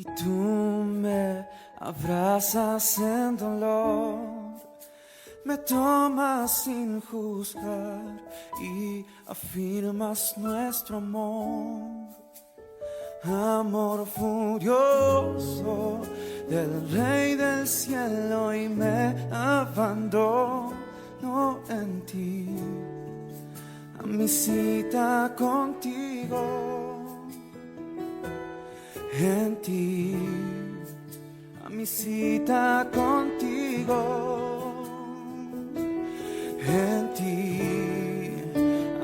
y tú me abrazas en dolor, me tomas sin juzgar y afirmas nuestro amor. Amor furioso del Rey del cielo, y me abandono en ti, a mi cita contigo, en ti, a mi cita contigo, en ti,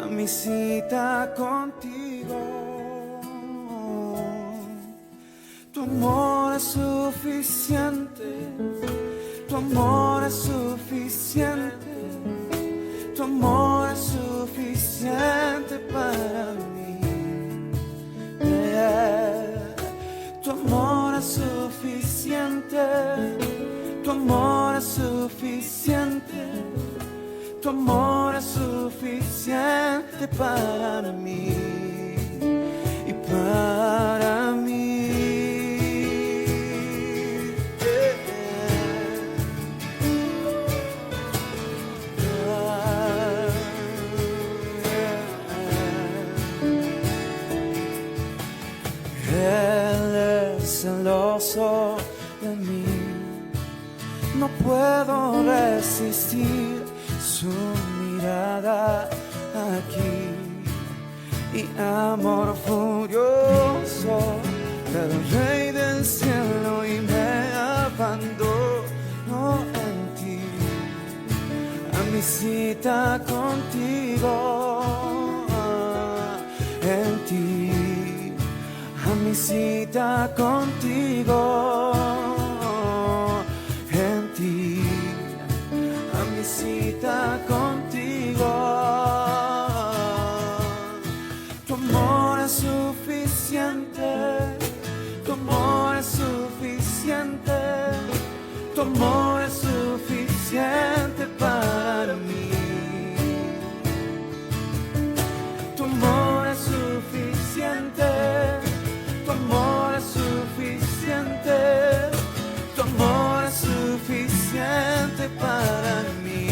a mi cita contigo. Tu amor es suficiente, tu amor es suficiente, tu amor es suficiente para mí. Tu amor es suficiente, tu amor es suficiente, tu amor es suficiente para mí y para mí. Celoso de mí, no puedo resistir su mirada aquí, y amor furioso del Rey del cielo, y me abandono en ti, a mi cita contigo, en ti, a mi cita contigo, en ti, a mi cita contigo. Tu amor es suficiente, tu amor es suficiente, tu amor es suficiente para mí. Tu amor es suficiente, tu amor es suficiente, tu amor es suficiente para mí.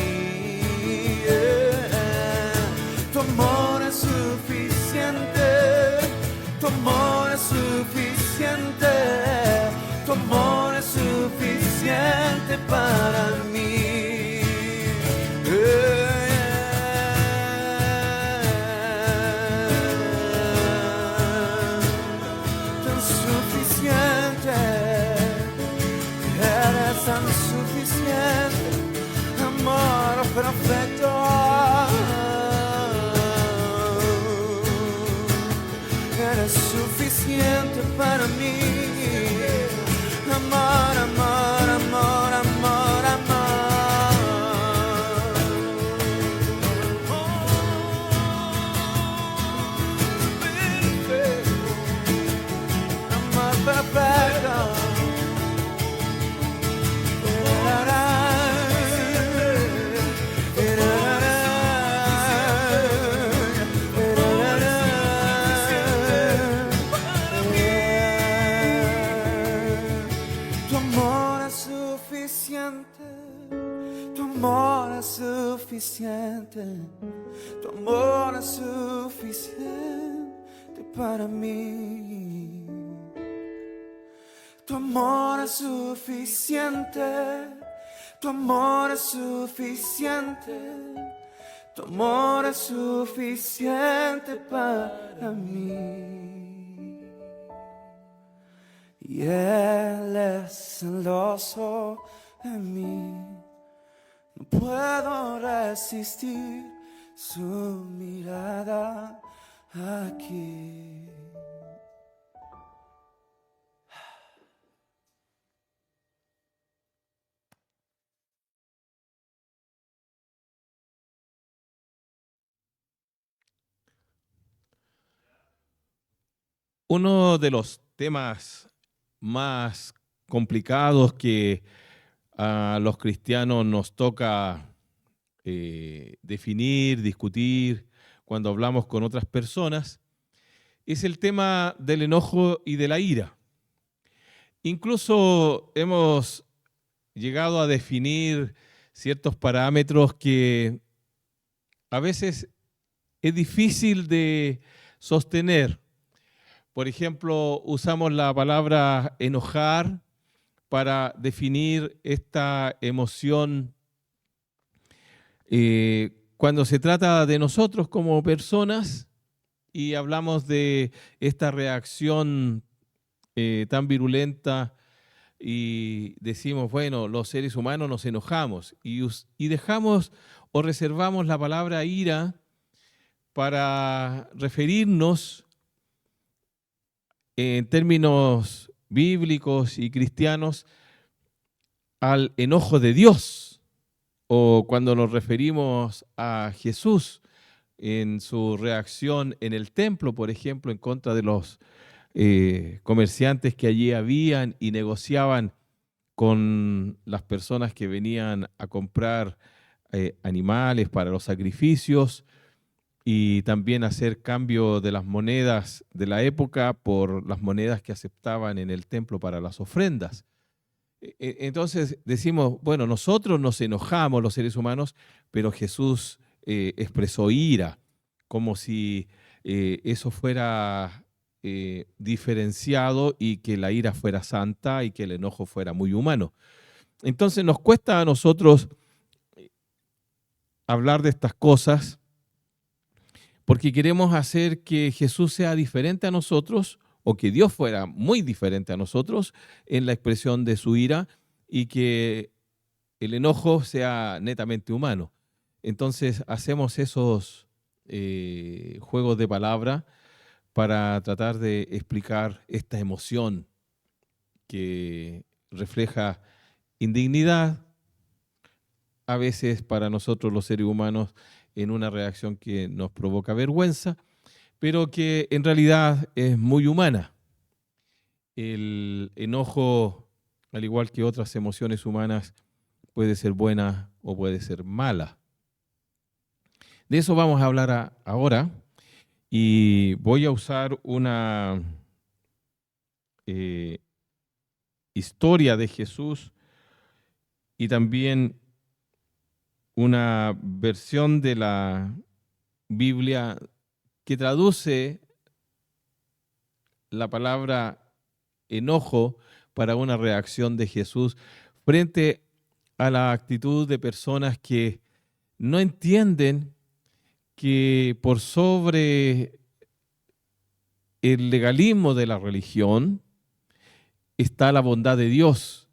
Tu amor es suficiente, tu amor es suficiente, tu amor es suficiente para mí. Tan suficiente, amor perfecto. Eres suficiente para mí. Amor, amor, amor, amor, amor. Perfecto. Amor perfecto. Tu amor es suficiente, tu amor es suficiente, tu amor es suficiente para mí. Tu amor es suficiente, tu amor es suficiente, tu amor es suficiente para mí. Y Él es celoso de mí, no puedo resistir su mirada aquí. Uno de los temas más complicados que a los cristianos nos toca definir, discutir cuando hablamos con otras personas es el tema del enojo y de la ira. Incluso hemos llegado a definir ciertos parámetros que a veces es difícil de sostener. Por ejemplo, usamos la palabra enojar para definir esta emoción cuando se trata de nosotros como personas y hablamos de esta reacción tan virulenta y decimos, bueno, los seres humanos nos enojamos y dejamos o reservamos la palabra ira para referirnos en términos bíblicos y cristianos al enojo de Dios, o cuando nos referimos a Jesús en su reacción en el templo, por ejemplo, en contra de los comerciantes que allí habían y negociaban con las personas que venían a comprar animales para los sacrificios y también hacer cambio de las monedas de la época por las monedas que aceptaban en el templo para las ofrendas. Entonces decimos, bueno, nosotros nos enojamos los seres humanos, pero Jesús expresó ira, como si eso fuera diferenciado y que la ira fuera santa y que el enojo fuera muy humano. Entonces nos cuesta a nosotros hablar de estas cosas porque queremos hacer que Jesús sea diferente a nosotros o que Dios fuera muy diferente a nosotros en la expresión de su ira y que el enojo sea netamente humano. Entonces hacemos esos juegos de palabra para tratar de explicar esta emoción que refleja indignidad, a veces para nosotros los seres humanos en una reacción que nos provoca vergüenza, pero que en realidad es muy humana. El enojo, al igual que otras emociones humanas, puede ser buena o puede ser mala. De eso vamos a hablar ahora y voy a usar una historia de Jesús y también una versión de la Biblia que traduce la palabra enojo para una reacción de Jesús frente a la actitud de personas que no entienden que por sobre el legalismo de la religión está la bondad de Dios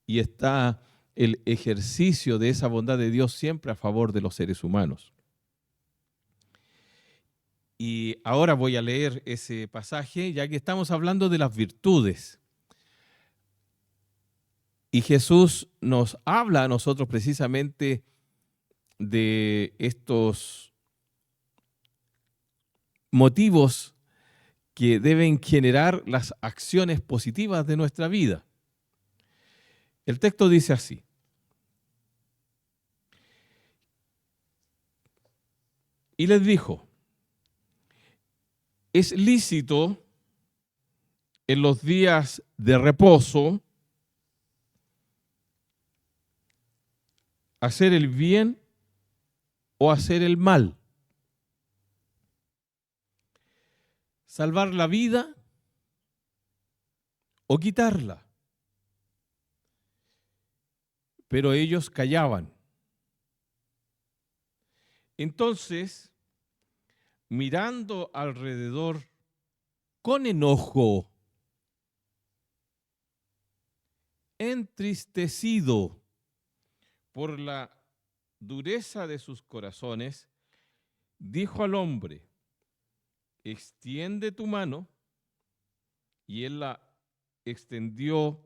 y está el ejercicio de esa bondad de Dios siempre a favor de los seres humanos. Y ahora voy a leer ese pasaje, ya que estamos hablando de las virtudes. Y Jesús nos habla a nosotros precisamente de estos motivos que deben generar las acciones positivas de nuestra vida. El texto dice así: y les dijo, es lícito en los días de reposo hacer el bien o hacer el mal, salvar la vida o quitarla. Pero ellos callaban. Entonces, mirando alrededor con enojo, entristecido por la dureza de sus corazones, dijo al hombre, extiende tu mano, y él la extendió,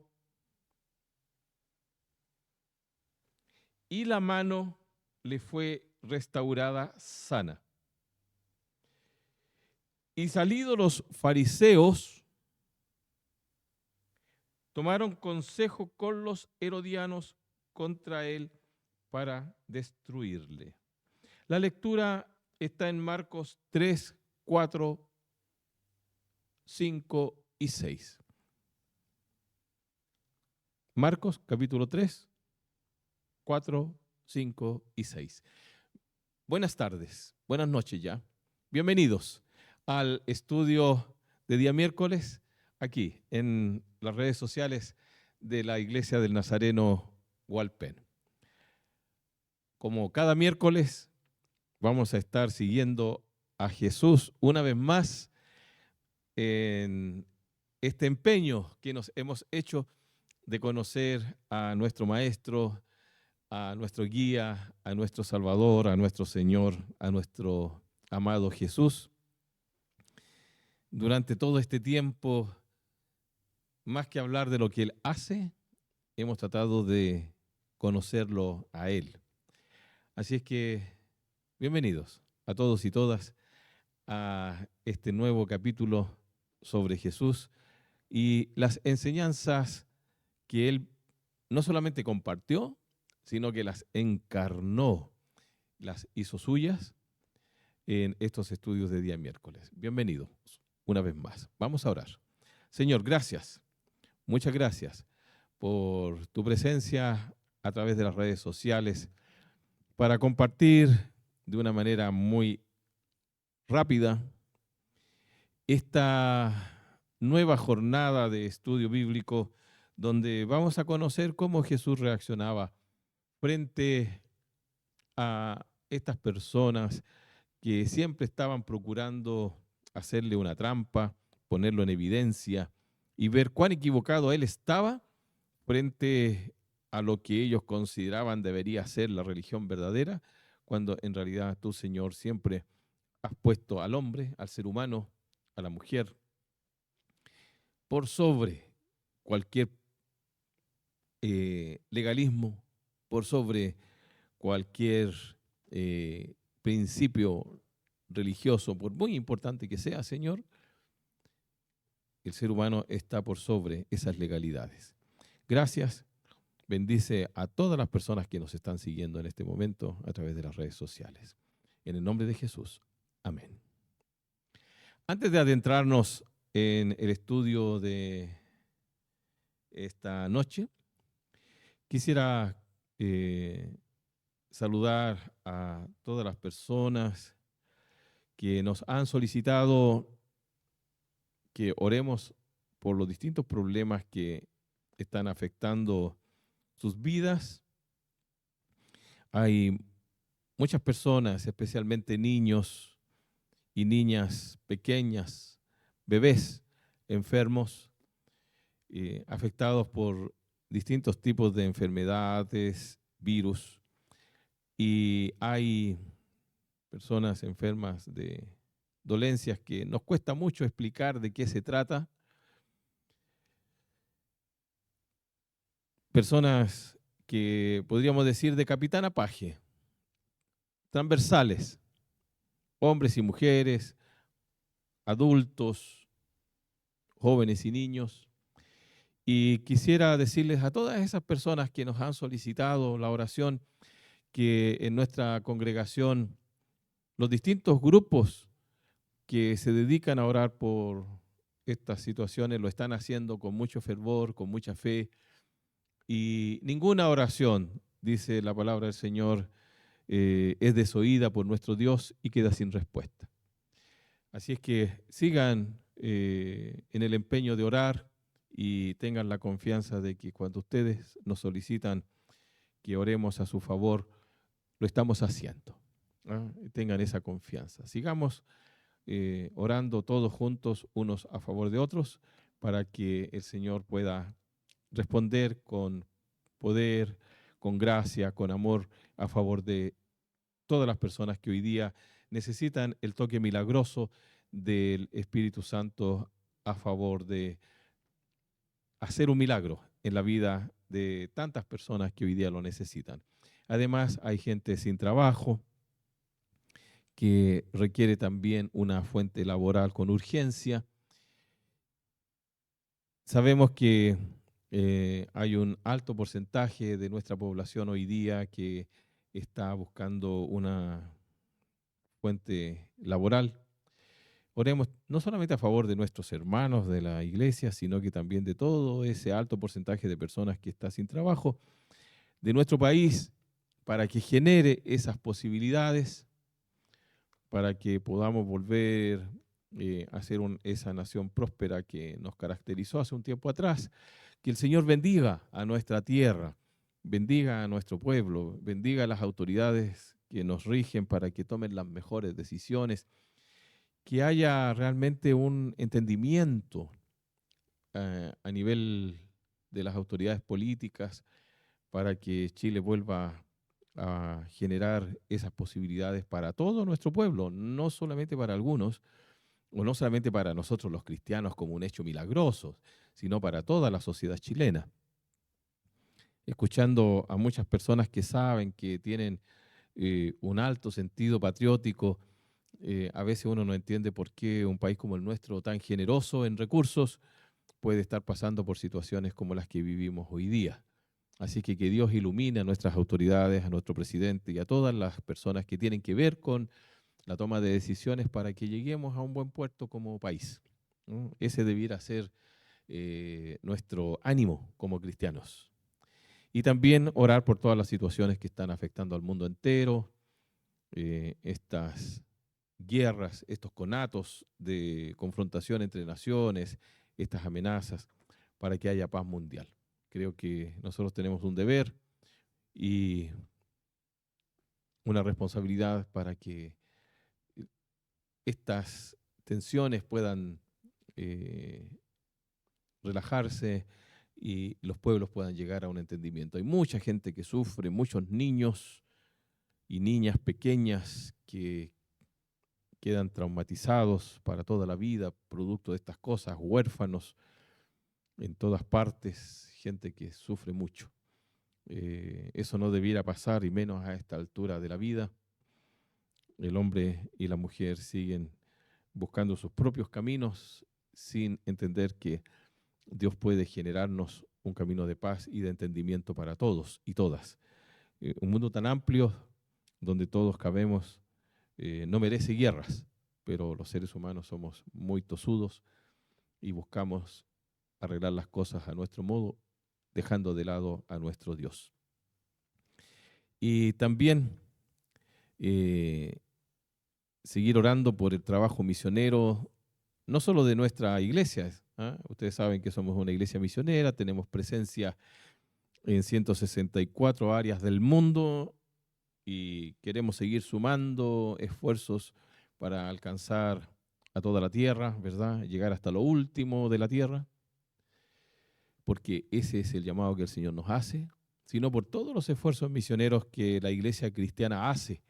y la mano le fue restaurada sana. Y salidos los fariseos, tomaron consejo con los herodianos contra él para destruirle. La lectura está en Marcos 3, 4, 5 y 6. Marcos capítulo 3, 4, 5 y 6. Buenas tardes, buenas noches ya. Bienvenidos al estudio de día miércoles aquí en las redes sociales de la Iglesia del Nazareno Hualpén. Como cada miércoles vamos a estar siguiendo a Jesús una vez más en este empeño que nos hemos hecho de conocer a nuestro Maestro, a nuestro guía, a nuestro Salvador, a nuestro Señor, a nuestro amado Jesús. Durante todo este tiempo, más que hablar de lo que Él hace, hemos tratado de conocerlo a Él. Así es que, bienvenidos a todos y todas a este nuevo capítulo sobre Jesús y las enseñanzas que Él no solamente compartió, sino que las encarnó, las hizo suyas en estos estudios de día miércoles. Bienvenidos una vez más. Vamos a orar. Señor, gracias, muchas gracias por tu presencia a través de las redes sociales para compartir de una manera muy rápida esta nueva jornada de estudio bíblico donde vamos a conocer cómo Jesús reaccionaba frente a estas personas que siempre estaban procurando hacerle una trampa, ponerlo en evidencia y ver cuán equivocado él estaba frente a lo que ellos consideraban debería ser la religión verdadera, cuando en realidad tú, Señor, siempre has puesto al hombre, al ser humano, a la mujer, por sobre cualquier legalismo, por sobre cualquier principio religioso, por muy importante que sea, Señor, el ser humano está por sobre esas legalidades. Gracias. Bendice a todas las personas que nos están siguiendo en este momento a través de las redes sociales. En el nombre de Jesús. Amén. Antes de adentrarnos en el estudio de esta noche, quisiera saludar a todas las personas que nos han solicitado que oremos por los distintos problemas que están afectando sus vidas. Hay muchas personas, especialmente niños y niñas pequeñas, bebés enfermos, afectados por distintos tipos de enfermedades, virus, y hay personas enfermas de dolencias que nos cuesta mucho explicar de qué se trata. Personas que podríamos decir de capitán a paje, transversales, hombres y mujeres, adultos, jóvenes y niños. Y quisiera decirles a todas esas personas que nos han solicitado la oración, que en nuestra congregación los distintos grupos que se dedican a orar por estas situaciones lo están haciendo con mucho fervor, con mucha fe, y ninguna oración, dice la palabra del Señor, es desoída por nuestro Dios y queda sin respuesta. Así es que sigan en el empeño de orar y tengan la confianza de que cuando ustedes nos solicitan que oremos a su favor, lo estamos haciendo. Tengan esa confianza. Sigamos orando todos juntos, unos a favor de otros, para que el Señor pueda responder con poder, con gracia, con amor a favor de todas las personas que hoy día necesitan el toque milagroso del Espíritu Santo a favor de hacer un milagro en la vida de tantas personas que hoy día lo necesitan. Además, hay gente sin trabajo que requiere también una fuente laboral con urgencia. Sabemos que hay un alto porcentaje de nuestra población hoy día que está buscando una fuente laboral, Oremos no solamente a favor de nuestros hermanos de la iglesia, sino que también de todo ese alto porcentaje de personas que está sin trabajo, de nuestro país, para que genere esas posibilidades, para que podamos volver a ser esa nación próspera que nos caracterizó hace un tiempo atrás. Que el Señor bendiga a nuestra tierra, bendiga a nuestro pueblo, bendiga a las autoridades que nos rigen para que tomen las mejores decisiones, que haya realmente un entendimiento a nivel de las autoridades políticas para que Chile vuelva a generar esas posibilidades para todo nuestro pueblo, no solamente para algunos, o no solamente para nosotros los cristianos como un hecho milagroso, sino para toda la sociedad chilena. Escuchando a muchas personas que saben que tienen un alto sentido patriótico, a veces uno no entiende por qué un país como el nuestro, tan generoso en recursos, puede estar pasando por situaciones como las que vivimos hoy día. Así que Dios ilumine a nuestras autoridades, a nuestro presidente y a todas las personas que tienen que ver con la toma de decisiones para que lleguemos a un buen puerto como país, ¿no? Ese debiera ser nuestro ánimo como cristianos. Y también orar por todas las situaciones que están afectando al mundo entero, estas guerras, estos conatos de confrontación entre naciones, estas amenazas, para que haya paz mundial. Creo que nosotros tenemos un deber y una responsabilidad para que estas tensiones puedan relajarse y los pueblos puedan llegar a un entendimiento. Hay mucha gente que sufre, muchos niños y niñas pequeñas que quedan traumatizados para toda la vida, producto de estas cosas, huérfanos en todas partes, gente que sufre mucho. Eso no debiera pasar, y menos a esta altura de la vida. El hombre y la mujer siguen buscando sus propios caminos sin entender que Dios puede generarnos un camino de paz y de entendimiento para todos y todas. Un mundo tan amplio donde todos cabemos no merece guerras, pero los seres humanos somos muy tosudos y buscamos arreglar las cosas a nuestro modo, dejando de lado a nuestro Dios. Y también seguir orando por el trabajo misionero, no solo de nuestra iglesia. Ustedes saben que somos una iglesia misionera, tenemos presencia en 164 áreas del mundo y queremos seguir sumando esfuerzos para alcanzar a toda la tierra, ¿verdad? Llegar hasta lo último de la tierra, porque ese es el llamado que el Señor nos hace, sino por todos los esfuerzos misioneros que la iglesia cristiana hace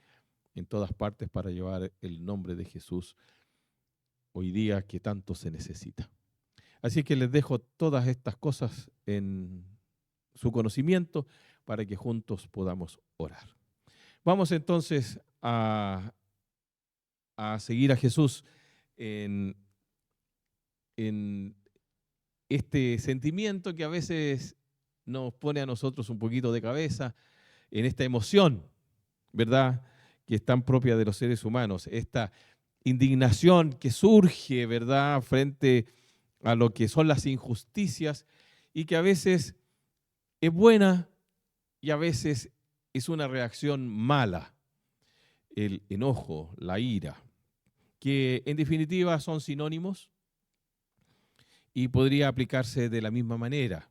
en todas partes para llevar el nombre de Jesús hoy día que tanto se necesita. Así que les dejo todas estas cosas en su conocimiento para que juntos podamos orar. Vamos entonces a seguir a Jesús en este sentimiento que a veces nos pone a nosotros un poquito de cabeza, en esta emoción, ¿verdad?, que es tan propia de los seres humanos, esta indignación que surge, ¿verdad?, frente a lo que son las injusticias y que a veces es buena y a veces es una reacción mala, el enojo, la ira, que en definitiva son sinónimos y podría aplicarse de la misma manera.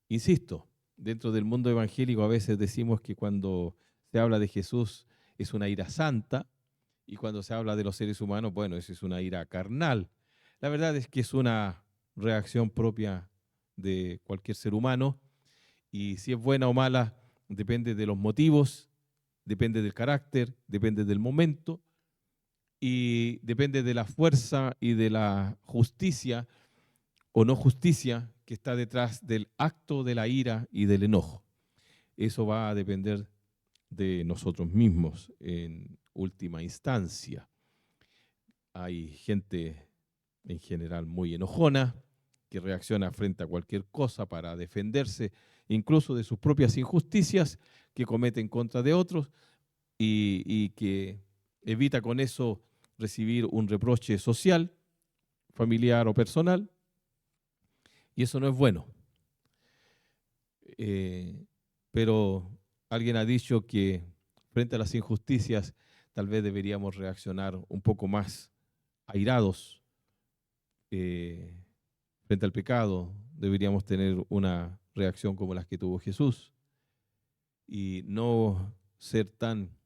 Insisto, dentro del mundo evangélico a veces decimos que cuando se habla de Jesús es una ira santa y cuando se habla de los seres humanos, bueno, eso es una ira carnal. La verdad es que es una reacción propia de cualquier ser humano y si es buena o mala depende de los motivos, depende del carácter, depende del momento y depende de la fuerza y de la justicia o no justicia que está detrás del acto de la ira y del enojo. Eso va a depender de nosotros mismos en última instancia. Hay gente en general muy enojona que reacciona frente a cualquier cosa para defenderse incluso de sus propias injusticias que comete en contra de otros y que evita con eso recibir un reproche social, familiar o personal, y eso no es bueno. Pero alguien ha dicho que frente a las injusticias tal vez deberíamos reaccionar un poco más airados. Frente al pecado deberíamos tener una reacción como las que tuvo Jesús y no ser tan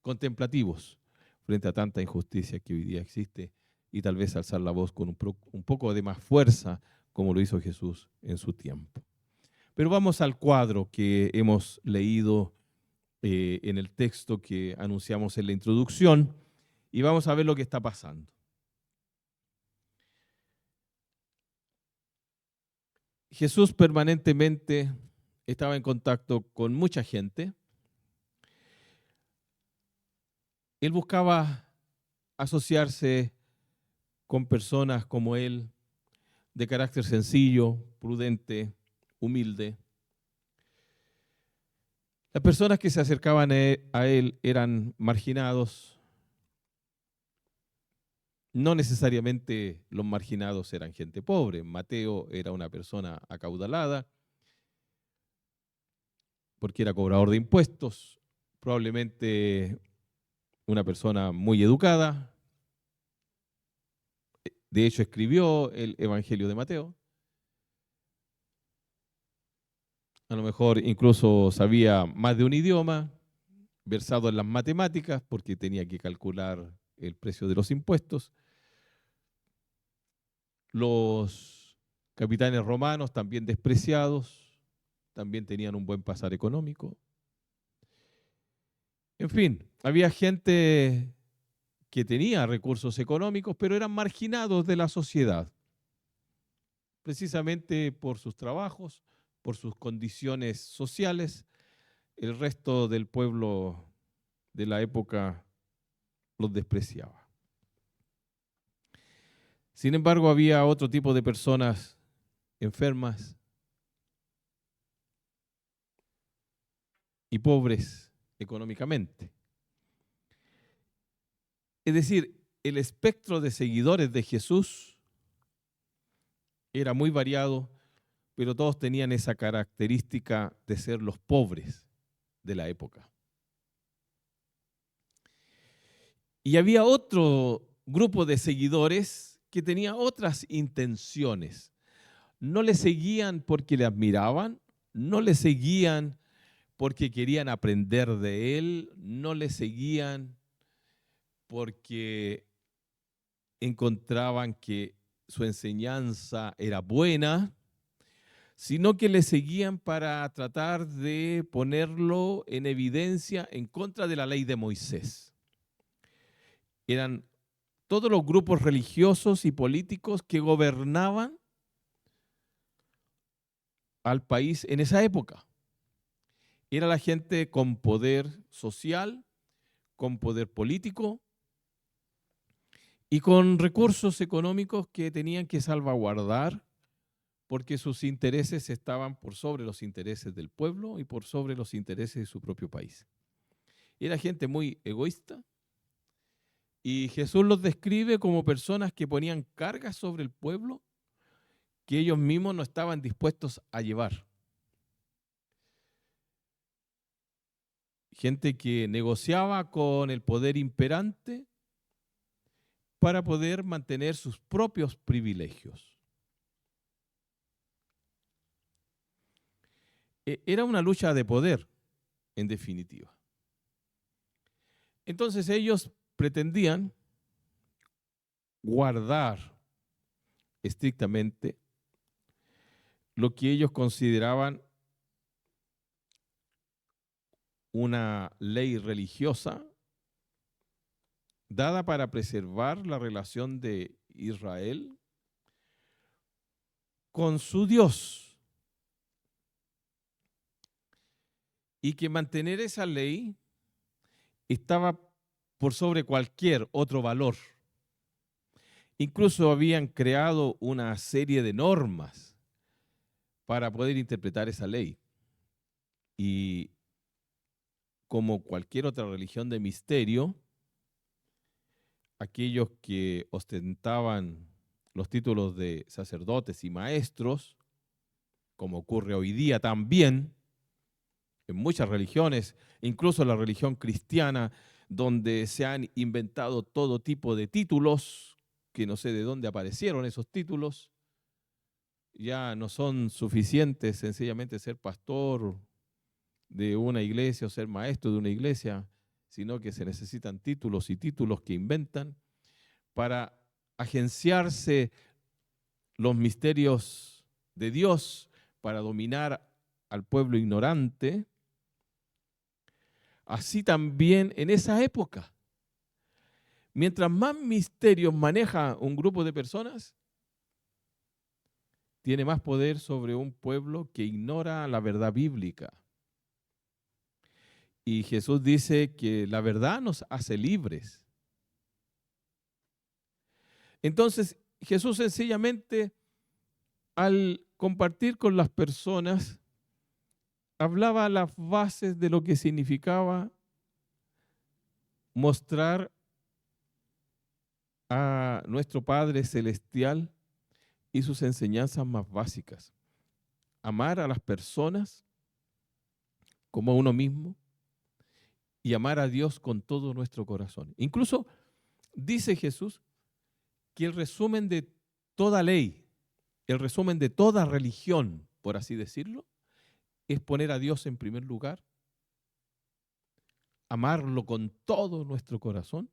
contemplativos frente a tanta injusticia que hoy día existe y tal vez alzar la voz con un poco de más fuerza como lo hizo Jesús en su tiempo. Pero vamos al cuadro que hemos leído en el texto que anunciamos en la introducción y vamos a ver lo que está pasando. Jesús permanentemente estaba en contacto con mucha gente. Él buscaba asociarse con personas como él, de carácter sencillo, prudente, humilde. Las personas que se acercaban a él eran marginados. No necesariamente los marginados eran gente pobre. Mateo era una persona acaudalada porque era cobrador de impuestos, probablemente una persona muy educada. De hecho, escribió el Evangelio de Mateo. A lo mejor incluso sabía más de un idioma, versado en las matemáticas, porque tenía que calcular el precio de los impuestos. Los capitanes romanos, también despreciados, también tenían un buen pasar económico. En fin, había gente que tenía recursos económicos, pero eran marginados de la sociedad, precisamente por sus trabajos, por sus condiciones sociales. El resto del pueblo de la época los despreciaba. Sin embargo, había otro tipo de personas enfermas y pobres económicamente. Es decir, el espectro de seguidores de Jesús era muy variado, pero todos tenían esa característica de ser los pobres de la época. Y había otro grupo de seguidores que tenía otras intenciones. No le seguían porque le admiraban, no le seguían porque querían aprender de él, no le seguían porque encontraban que su enseñanza era buena, sino que le seguían para tratar de ponerlo en evidencia en contra de la ley de Moisés. Eran todos los grupos religiosos y políticos que gobernaban al país en esa época. Era la gente con poder social, con poder político y con recursos económicos que tenían que salvaguardar porque sus intereses estaban por sobre los intereses del pueblo y por sobre los intereses de su propio país. Era gente muy egoísta y Jesús los describe como personas que ponían cargas sobre el pueblo que ellos mismos no estaban dispuestos a llevar. Gente que negociaba con el poder imperante para poder mantener sus propios privilegios. Era una lucha de poder, en definitiva. Entonces ellos pretendían guardar estrictamente lo que ellos consideraban una ley religiosa dada para preservar la relación de Israel con su Dios. Y que mantener esa ley estaba por sobre cualquier otro valor. Incluso habían creado una serie de normas para poder interpretar esa ley. Y como cualquier otra religión de misterio, aquellos que ostentaban los títulos de sacerdotes y maestros, como ocurre hoy día también en muchas religiones, incluso la religión cristiana, donde se han inventado todo tipo de títulos, que no sé de dónde aparecieron esos títulos. Ya no son suficientes sencillamente ser pastor de una iglesia o ser maestro de una iglesia, sino que se necesitan títulos y títulos que inventan para agenciarse los misterios de Dios, para dominar al pueblo ignorante. Así también en esa época, mientras más misterios maneja un grupo de personas, tiene más poder sobre un pueblo que ignora la verdad bíblica. Y Jesús dice que la verdad nos hace libres. Entonces, Jesús sencillamente, al compartir con las personas, hablaba las bases de lo que significaba mostrar a nuestro Padre Celestial y sus enseñanzas más básicas. Amar a las personas como a uno mismo y amar a Dios con todo nuestro corazón. Incluso dice Jesús que el resumen de toda ley, el resumen de toda religión, por así decirlo, es poner a Dios en primer lugar, amarlo con todo nuestro corazón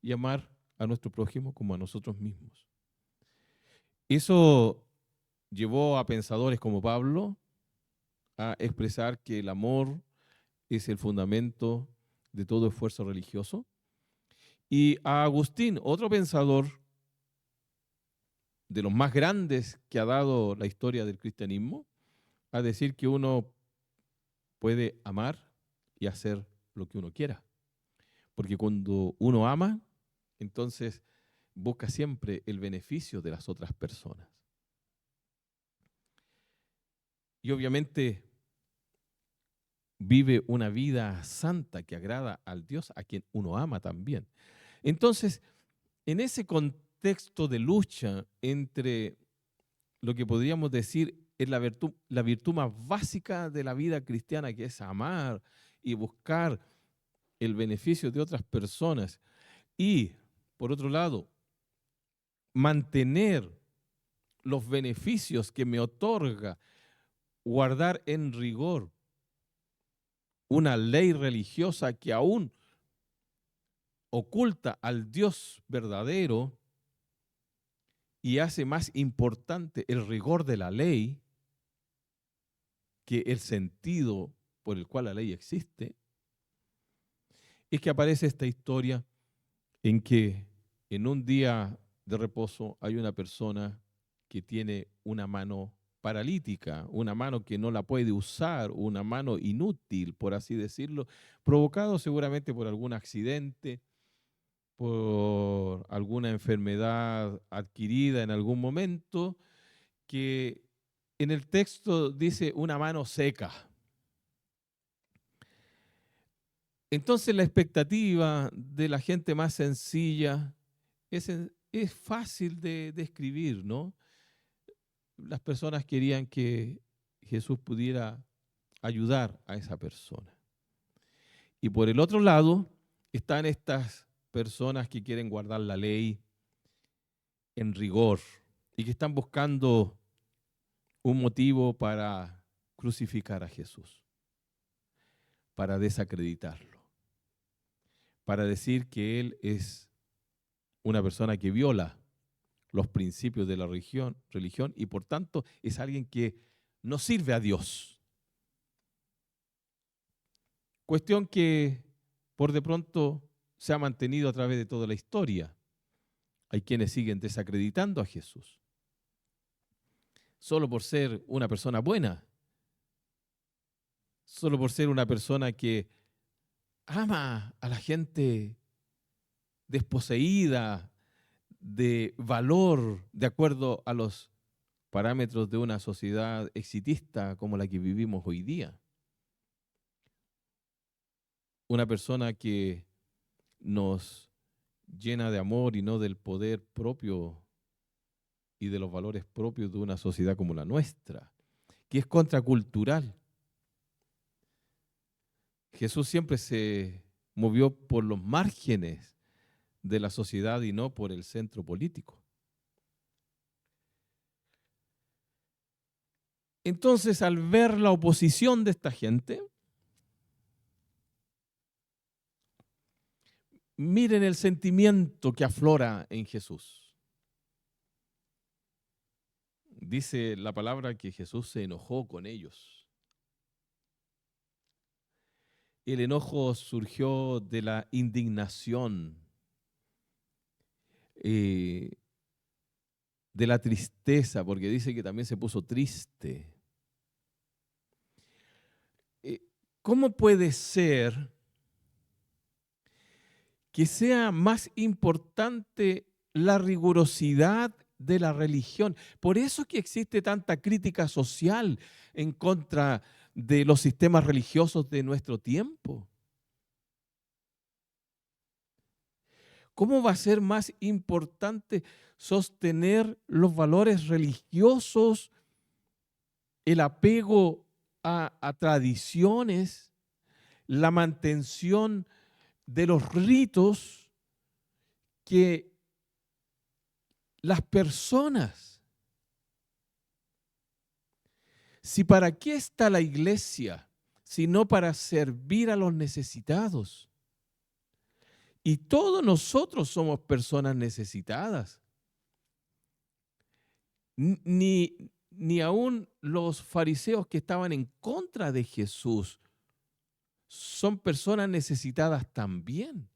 y amar a nuestro prójimo como a nosotros mismos. Eso llevó a pensadores como Pablo a expresar que el amor es el fundamento de todo esfuerzo religioso. Y a Agustín, otro pensador de los más grandes que ha dado la historia del cristianismo, a decir que uno puede amar y hacer lo que uno quiera. Porque cuando uno ama, entonces busca siempre el beneficio de las otras personas. Y obviamente vive una vida santa que agrada al Dios a quien uno ama también. Entonces, en ese contexto de lucha entre lo que podríamos decir es la virtud más básica de la vida cristiana, que es amar y buscar el beneficio de otras personas, y, por otro lado, mantener los beneficios que me otorga guardar en rigor una ley religiosa que aún oculta al Dios verdadero y hace más importante el rigor de la ley que el sentido por el cual la ley existe, es que aparece esta historia en que en un día de reposo hay una persona que tiene una mano paralítica, una mano que no la puede usar, una mano inútil, por así decirlo, provocado seguramente por algún accidente, por alguna enfermedad adquirida en algún momento, que en el texto dice una mano seca. Entonces la expectativa de la gente más sencilla es fácil de describir, ¿no? Las personas querían que Jesús pudiera ayudar a esa persona. Y por el otro lado están estas personas que quieren guardar la ley en rigor y que están buscando un motivo para crucificar a Jesús, para desacreditarlo, para decir que Él es una persona que viola los principios de la religión y por tanto es alguien que no sirve a Dios. Cuestión que por de pronto se ha mantenido a través de toda la historia. Hay quienes siguen desacreditando a Jesús solo por ser una persona buena, solo por ser una persona que ama a la gente desposeída de valor de acuerdo a los parámetros de una sociedad exitista como la que vivimos hoy día. Una persona que nos llena de amor y no del poder propio y de los valores propios de una sociedad como la nuestra, que es contracultural. Jesús siempre se movió por los márgenes de la sociedad y no por el centro político. Entonces, al ver la oposición de esta gente, miren el sentimiento que aflora en Jesús. Dice la palabra que Jesús se enojó con ellos. El enojo surgió de la indignación, de la tristeza, porque dice que también se puso triste. ¿Cómo puede ser que sea más importante la rigurosidad de la religión? Por eso es que existe tanta crítica social en contra de los sistemas religiosos de nuestro tiempo. ¿Cómo va a ser más importante sostener los valores religiosos, el apego a tradiciones, la mantención de los ritos que las personas? Si para qué está la iglesia, sino para servir a los necesitados. Y todos nosotros somos personas necesitadas. Ni aún los fariseos que estaban en contra de Jesús son personas necesitadas también.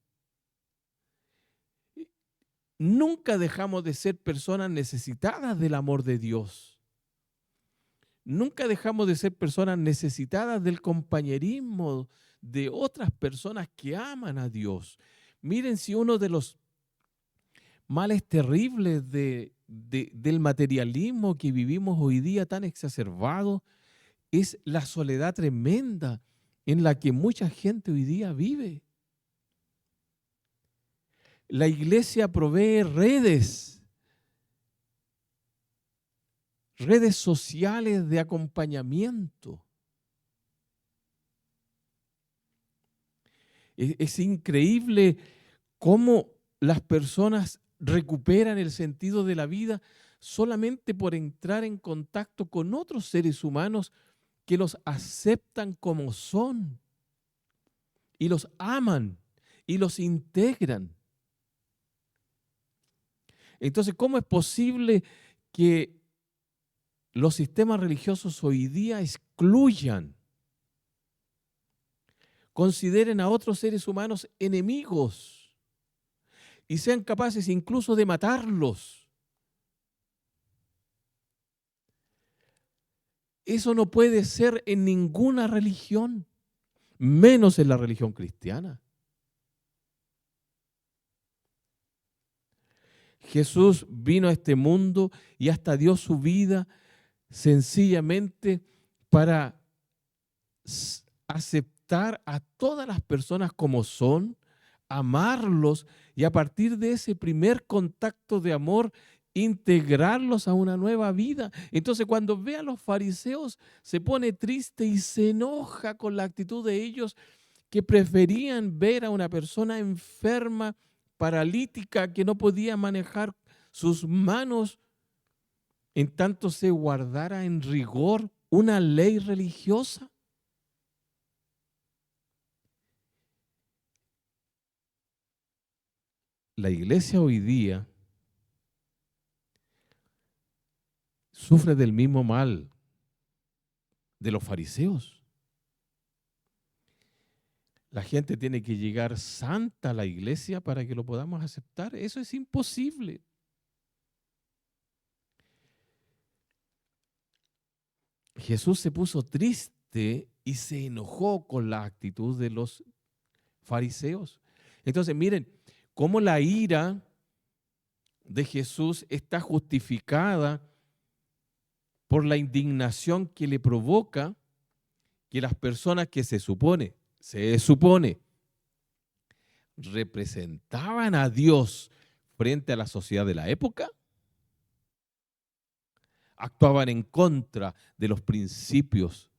Nunca dejamos de ser personas necesitadas del amor de Dios. Nunca dejamos de ser personas necesitadas del compañerismo de otras personas que aman a Dios. Miren, si uno de los males terribles del materialismo que vivimos hoy día tan exacerbado es la soledad tremenda en la que mucha gente hoy día vive. La iglesia provee redes sociales de acompañamiento. Es increíble cómo las personas recuperan el sentido de la vida solamente por entrar en contacto con otros seres humanos que los aceptan como son y los aman y los integran. Entonces, ¿cómo es posible que los sistemas religiosos hoy día excluyan, consideren a otros seres humanos enemigos y sean capaces incluso de matarlos? Eso no puede ser en ninguna religión, menos en la religión cristiana. Jesús vino a este mundo y hasta dio su vida sencillamente para aceptar a todas las personas como son, amarlos y a partir de ese primer contacto de amor, integrarlos a una nueva vida. Entonces, cuando ve a los fariseos, se pone triste y se enoja con la actitud de ellos que preferían ver a una persona enferma, paralítica, que no podía manejar sus manos, en tanto se guardara en rigor una ley religiosa. La iglesia hoy día sufre del mismo mal de los fariseos. La gente tiene que llegar santa a la iglesia para que lo podamos aceptar. Eso es imposible. Jesús se puso triste y se enojó con la actitud de los fariseos. Entonces, miren, cómo la ira de Jesús está justificada por la indignación que le provoca que las personas que se supone representaban a Dios frente a la sociedad de la época. Actuaban en contra de los principios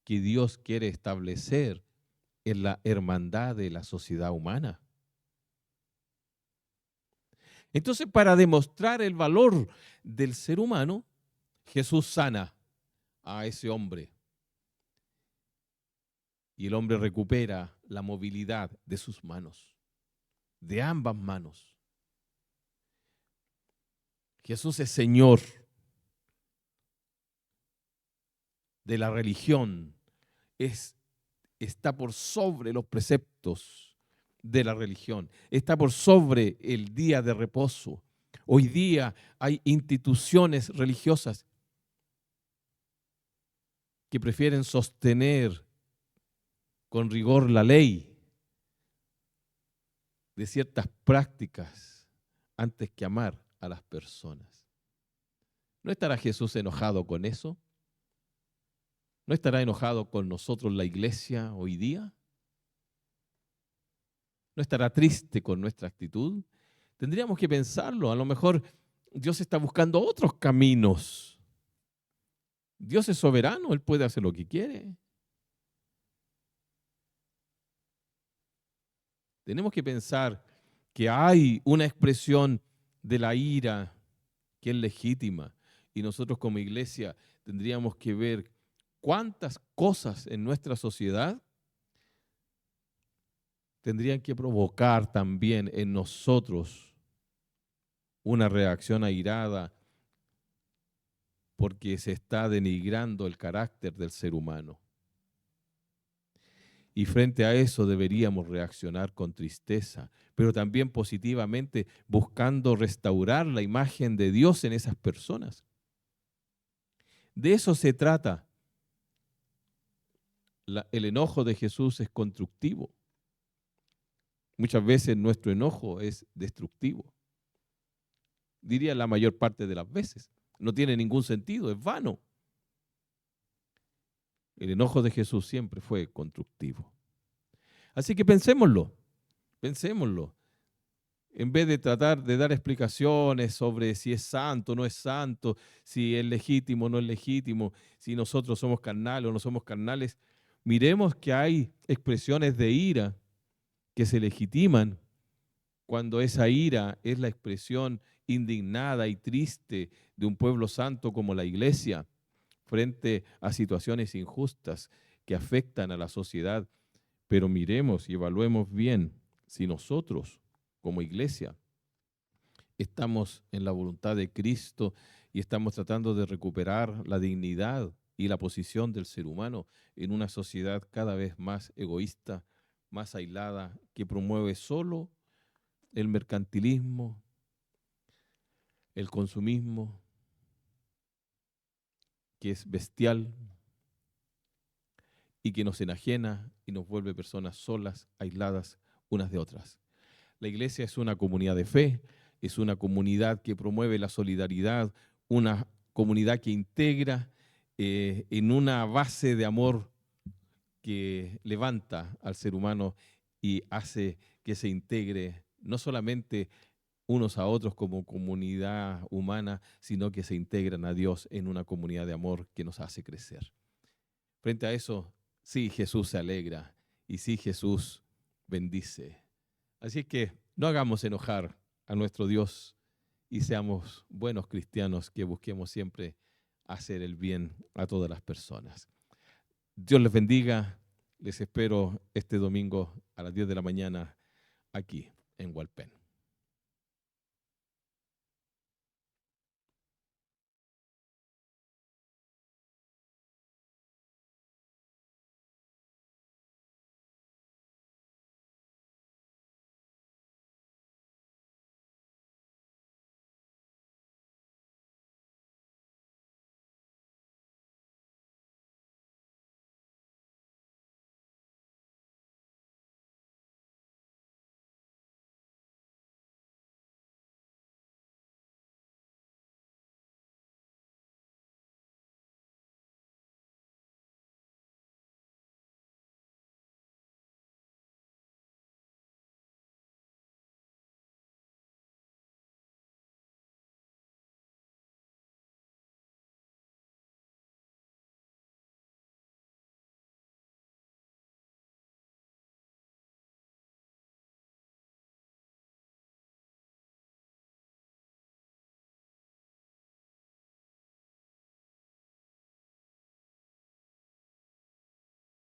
que Dios quiere establecer en la hermandad de la sociedad humana. Entonces, para demostrar el valor del ser humano, Jesús sana a ese hombre. Y el hombre recupera la movilidad de sus manos, de ambas manos. Jesús es Señor de la religión, está por sobre los preceptos de la religión, está por sobre el día de reposo. Hoy día hay instituciones religiosas que prefieren sostener con rigor la ley de ciertas prácticas antes que amar a las personas. ¿No estará Jesús enojado con eso? ¿No estará enojado con nosotros la iglesia hoy día? ¿No estará triste con nuestra actitud? Tendríamos que pensarlo. A lo mejor Dios está buscando otros caminos. Dios es soberano, Él puede hacer lo que quiere. Tenemos que pensar que hay una expresión de la ira que es legítima y nosotros como iglesia tendríamos que ver cuántas cosas en nuestra sociedad tendrían que provocar también en nosotros una reacción airada porque se está denigrando el carácter del ser humano. Y frente a eso deberíamos reaccionar con tristeza, pero también positivamente buscando restaurar la imagen de Dios en esas personas. De eso se trata. El enojo de Jesús es constructivo. Muchas veces nuestro enojo es destructivo. Diría la mayor parte de las veces. No tiene ningún sentido, es vano. El enojo de Jesús siempre fue constructivo. Así que pensémoslo. En vez de tratar de dar explicaciones sobre si es santo o no es santo, si es legítimo o no es legítimo, si nosotros somos carnales o no somos carnales, miremos que hay expresiones de ira que se legitiman cuando esa ira es la expresión indignada y triste de un pueblo santo como la iglesia frente a situaciones injustas que afectan a la sociedad. Pero miremos y evaluemos bien si nosotros como iglesia estamos en la voluntad de Cristo y estamos tratando de recuperar la dignidad y la posición del ser humano en una sociedad cada vez más egoísta, más aislada, que promueve solo el mercantilismo, el consumismo, que es bestial y que nos enajena y nos vuelve personas solas, aisladas unas de otras. La iglesia es una comunidad de fe, es una comunidad que promueve la solidaridad, una comunidad que integra en una base de amor que levanta al ser humano y hace que se integre no solamente unos a otros como comunidad humana, sino que se integran a Dios en una comunidad de amor que nos hace crecer. Frente a eso, sí, Jesús se alegra y sí, Jesús bendice. Así que no hagamos enojar a nuestro Dios y seamos buenos cristianos que busquemos siempre hacer el bien a todas las personas. Dios les bendiga. Les espero este domingo a las 10 de la mañana aquí en Hualpén.